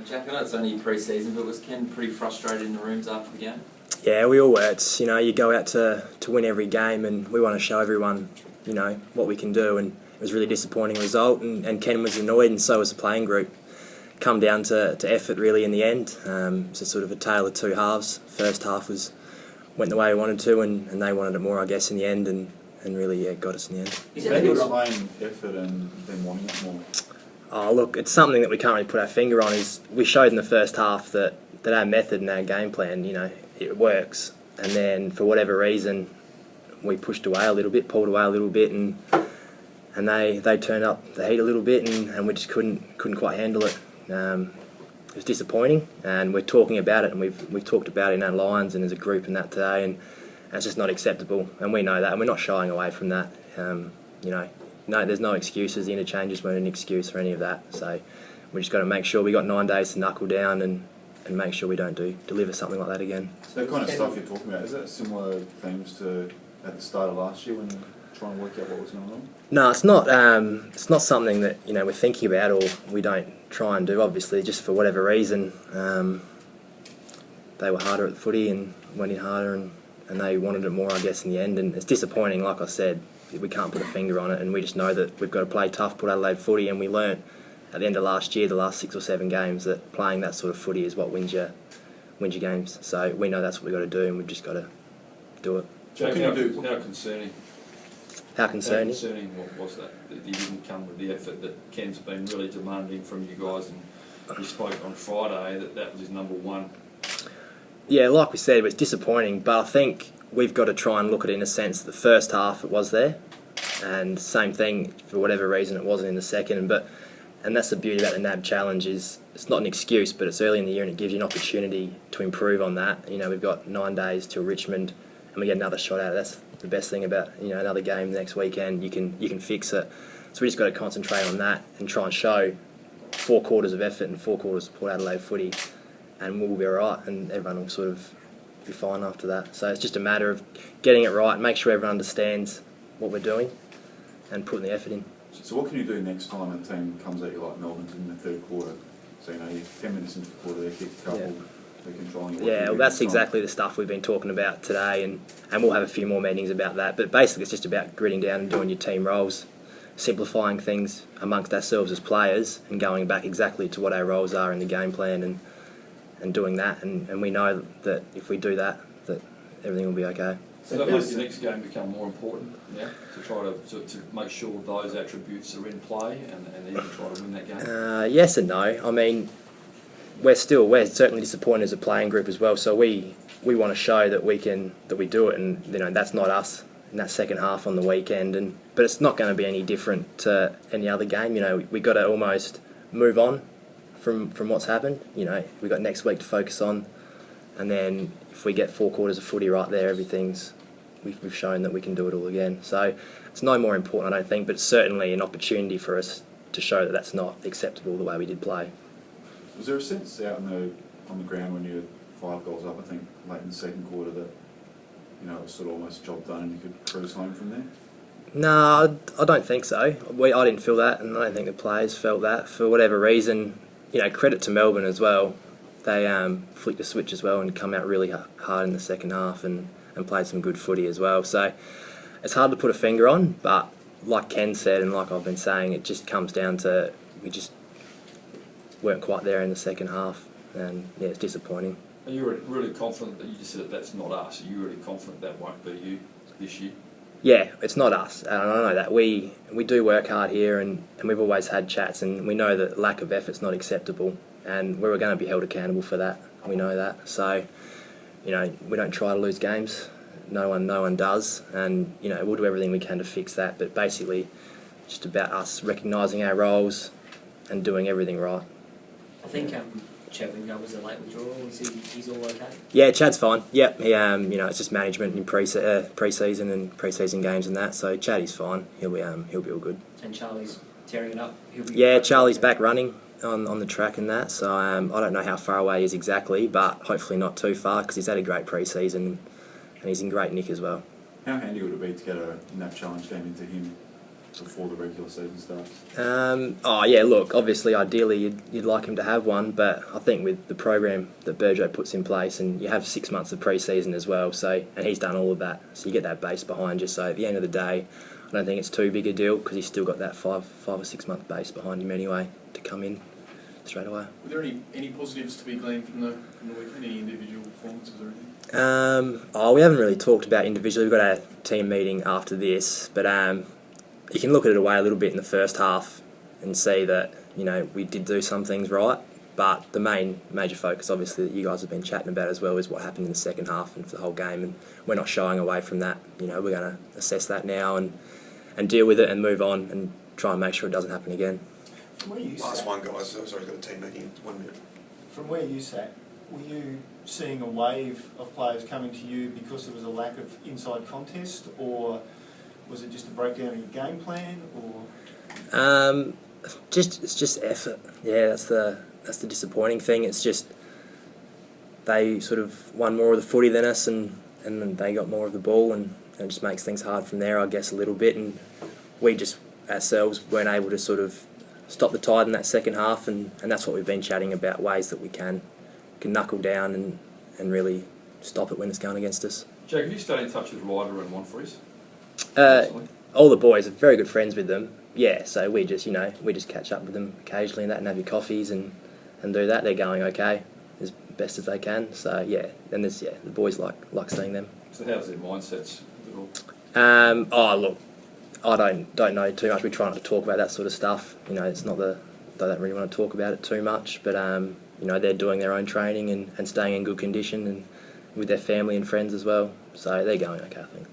Jack, I know it's only pre-season, but was Ken pretty frustrated in the rooms after the game? Yeah, we all were. It's, you go out to win every game, and we want to show everyone, what we can do. And it was a really disappointing result, and Ken was annoyed, and so was the playing group. Come down to effort really in the end. So sort of a tale of two halves. First half went the way we wanted to, and they wanted it more, I guess, in the end, and really got us in the end. Is that explain effort and them wanting it more? Oh, look, it's something that we can't really put our finger on. Is we showed in the first half that our method and our game plan, it works. And then for whatever reason, we pushed away a little bit, pulled away a little bit, and they turned up the heat a little bit, and we just couldn't quite handle it. It was disappointing, and we're talking about it, and we've talked about it in our lines and as a group and that today, and it's just not acceptable, and we know that, and we're not shying away from that. No, there's no excuses. The interchanges weren't an excuse for any of that, so we just got to make sure we got 9 days to knuckle down and make sure we don't deliver something like that again. So that kind of stuff you're talking about, is that similar themes to at the start of last year when you were trying to work out what was going on? No, it's not. It's not something that we're thinking about or we don't try and do. Obviously, just for whatever reason, they were harder at the footy and went in harder, and they wanted it more, I guess, in the end. And it's disappointing. Like I said, we can't put a finger on it, and we just know that we've got to play tough, put Adelaide footy, and we learnt at the end of last year, the last 6 or 7 games, that playing that sort of footy is what wins your games. So we know that's what we've got to do, and we've just got to do it. Jack, how concerning? How concerning? How concerning what was that you didn't come with the effort that Ken's been really demanding from you guys, and he spoke on Friday that was his number one. Yeah, like we said, it was disappointing, but I think we've got to try and look at it in a sense that the first half it was there, and same thing, for whatever reason it wasn't in the second. And that's the beauty about the NAB challenge, is it's not an excuse, but it's early in the year and it gives you an opportunity to improve on that. We've got 9 days till Richmond, and we get another shot at it. That's the best thing about another game next weekend. You can fix it. So we just got to concentrate on that and try and show 4 quarters of effort and 4 quarters of Port Adelaide footy, and we'll be all right, and everyone will sort of be fine after that. So it's just a matter of getting it right, make sure everyone understands what we're doing, and putting the effort in. So what can you do next time a team comes at you like Melbourne in the third quarter? So you're 10 minutes into the quarter, they kick a couple, they're controlling you. Yeah, well, that's exactly the stuff we've been talking about today, and we'll have a few more meetings about that. But basically it's just about gritting down and doing your team roles, simplifying things amongst ourselves as players, and going back exactly to what our roles are in the game plan, and doing that. And we know that if we do that everything will be okay. So that makes the next game become more important, to try to make sure those attributes are in play and even try to win that game? Yes and no. I mean, we're certainly disappointed as a playing group as well, so we want to show that we do it, and that's not us in that second half on the weekend, but it's not going to be any different to any other game. We've got to almost move on from what's happened. We've got next week to focus on, and then if we get 4 quarters of footy right there, we've shown that we can do it all again. So it's no more important, I don't think, but it's certainly an opportunity for us to show that that's not acceptable the way we did play. Was there a sense out on the ground when you had 5 goals up, I think, late in the second quarter, that it was sort of almost job done and you could cruise home from there? No, I don't think so. I didn't feel that, and I don't think the players felt that. For whatever reason, credit to Melbourne as well. They flicked the switch as well and come out really hard in the second half and played some good footy as well. So it's hard to put a finger on, but like Ken said and like I've been saying, it just comes down to we just weren't quite there in the second half, and it's disappointing. Are you really confident that you just said that's not us? Are you really confident that won't be you this year? Yeah, it's not us, and I know that. We do work hard here, and we've always had chats, and we know that lack of effort's not acceptable, and we're going to be held accountable for that. We know that. So, we don't try to lose games. No one does, and we'll do everything we can to fix that. But basically, just about us recognising our roles and doing everything right. I think Chad Wingo was a late withdrawal. He's all okay? Yeah, Chad's fine. Yep, he it's just management in pre-season and pre-season games and that. So Chad is fine. He'll be all good. And Charlie's tearing it up. Charlie's back running on the track and that. So I don't know how far away he is exactly, but hopefully not too far, because he's had a great pre-season and he's in great nick as well. How handy would it be to get a NAB challenge game into him before the regular season starts? Oh yeah, look, obviously ideally you'd like him to have one, but I think with the program that Burjo puts in place, and you have 6 months of pre-season as well, so, and he's done all of that, so you get that base behind you, so at the end of the day I don't think it's too big a deal because he's still got that 5 or 6 month base behind him anyway to come in straight away. Were there any positives to be gleaned from the weekend? Any individual performances or anything? We haven't really talked about individually. We've got a team meeting after this, but you can look at it away a little bit in the first half and see that, you know, we did do some things right, but the major focus, obviously, that you guys have been chatting about as well, is what happened in the second half and for the whole game, and we're not shying away from that. You know, we're going to assess that now and deal with it and move on and try and make sure it doesn't happen again. From where you Last sat, one, guys. Sorry, I've got a team meeting in 1 minute. from where you sat, were you seeing a wave of players coming to you because there was a lack of inside contest, or was it just a breakdown of your game plan, or? It's just effort. Yeah, that's the disappointing thing. It's just they sort of won more of the footy than us, and then they got more of the ball, and it just makes things hard from there, I guess, a little bit. And we just ourselves weren't able to sort of stop the tide in that second half, and that's what we've been chatting about, ways that we can knuckle down and really stop it when it's going against us. Jack, have you stayed in touch with Ryder and Montfrees? All the boys are very good friends with them. Yeah, so we just catch up with them occasionally and that, and have your coffees and do that. They're going okay, as best as they can. So yeah, and the boys like seeing them. So how's their mindsets? Look, I don't know too much. We try not to talk about that sort of stuff. You know, it's not they don't really want to talk about it too much. But you know, they're doing their own training and staying in good condition and with their family and friends as well. So they're going okay, I think.